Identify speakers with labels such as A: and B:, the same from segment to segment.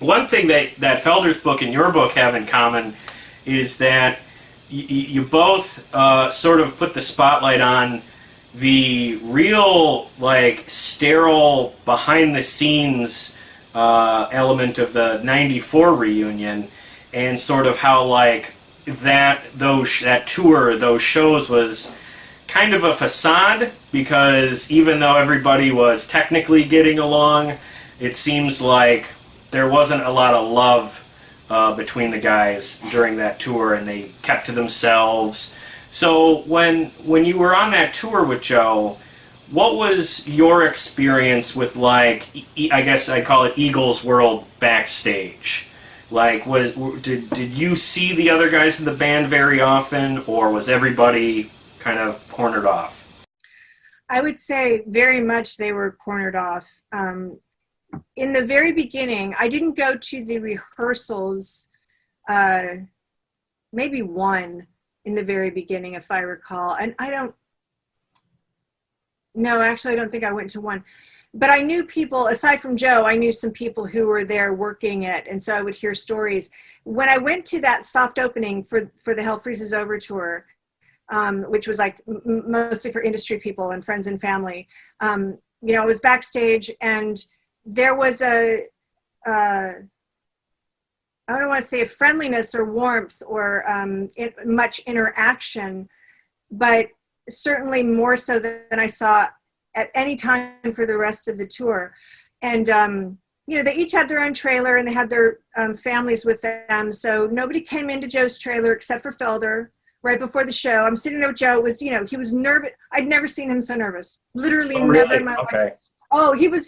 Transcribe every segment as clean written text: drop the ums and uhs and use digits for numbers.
A: One thing that Felder's book and your book have in common is that you both sort of put the spotlight on the real, like, sterile, behind the scenes element of the '94 reunion, and sort of how, like, that tour, those shows, was kind of a facade, because even though everybody was technically getting along, it seems like there wasn't a lot of love between the guys during that tour, and they kept to themselves. So when you were on that tour with Joe, what was your experience with, like, I guess I call it Eagles World backstage? Like, did you see the other guys in the band very often, or was everybody kind of cornered off?
B: I would say very much they were cornered off. In the very beginning, I didn't go to the rehearsals, uh, maybe one in the very beginning, if I recall. And I don't, no, actually, I don't think I went to one. But I knew people, aside from Joe, I knew some people who were there working it. And so I would hear stories. When I went to that soft opening for the Hell Freezes Over tour, which was like mostly for industry people and friends and family, I was backstage, and there was I don't want to say a friendliness or warmth or much interaction, but certainly more so than I saw at any time for the rest of the tour. And, they each had their own trailer, and they had their families with them. So nobody came into Joe's trailer except for Felder right before the show. I'm sitting there with Joe. It was, he was nervous. I'd never seen him so nervous. Literally
A: Oh,
B: never in
A: really?
B: my life.
A: Okay.
B: Oh, he was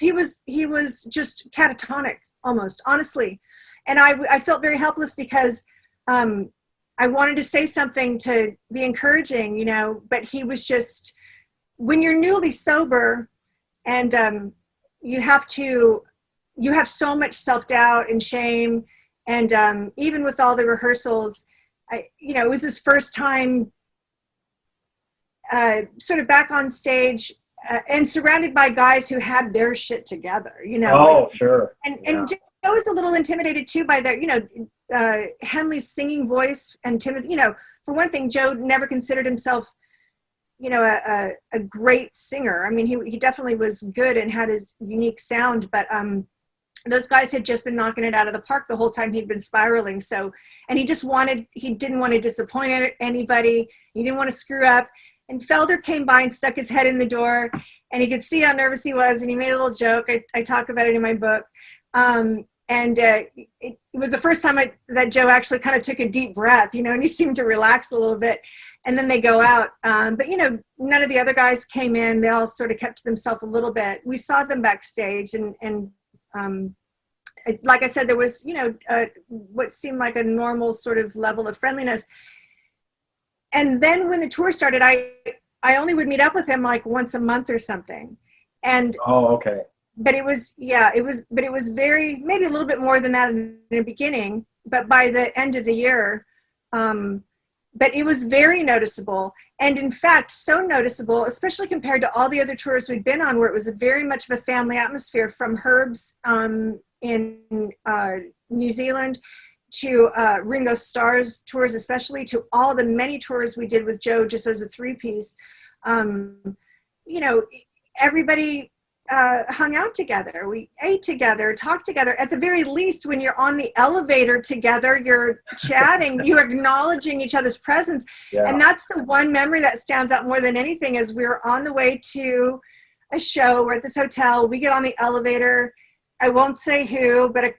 B: just catatonic, almost, honestly. And I felt very helpless because I wanted to say something to be encouraging, but he was just, when you're newly sober, and you have so much self-doubt and shame. And even with all the rehearsals, it was his first time sort of back on stage, and surrounded by guys who had their shit together,
A: Oh, sure.
B: and
A: Yeah.
B: and Joe was a little intimidated too by their, Henley's singing voice, and Timothy. For one thing, Joe never considered himself, a great singer. I mean, he definitely was good and had his unique sound, but those guys had just been knocking it out of the park the whole time he'd been spiraling. So, and he didn't want to disappoint anybody. He didn't want to screw up. And Felder came by and stuck his head in the door, and he could see how nervous he was, and he made a little joke. I talk about it in my book. It was the first time that Joe actually kind of took a deep breath, and he seemed to relax a little bit. And then they go out. But none of the other guys came in. They all sort of kept to themselves a little bit. We saw them backstage, and like I said, there was, what seemed like a normal sort of level of friendliness. And then when the tour started, I only would meet up with him like once a month or something. And
A: Oh, okay.
B: but it was very, maybe a little bit more than that in the beginning, but by the end of the year, but it was very noticeable. And in fact, so noticeable, especially compared to all the other tours we'd been on, where it was very much of a family atmosphere, from Herb's in New Zealand to Ringo Starr's tours, especially, to all the many tours we did with Joe just as a three-piece. Everybody hung out together. We ate together, talked together. At the very least, when you're on the elevator together, you're chatting, you're acknowledging each other's presence.
A: Yeah.
B: And that's the one memory that stands out more than anything, is we were on the way to a show. We're at this hotel. We get on the elevator. I won't say who, but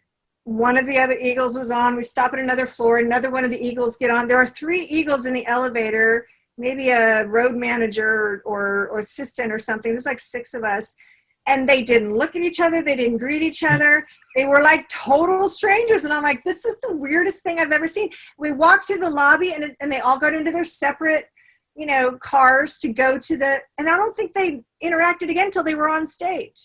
B: one of the other Eagles was on. We stop at another floor. Another one of the Eagles get on. There are 3 Eagles in the elevator, maybe a road manager or assistant or something. There's like 6 of us. And they didn't look at each other. They didn't greet each other. They were like total strangers. And I'm like, this is the weirdest thing I've ever seen. We walked through the lobby, and they all got into their separate, cars to go to and I don't think they interacted again until they were on stage.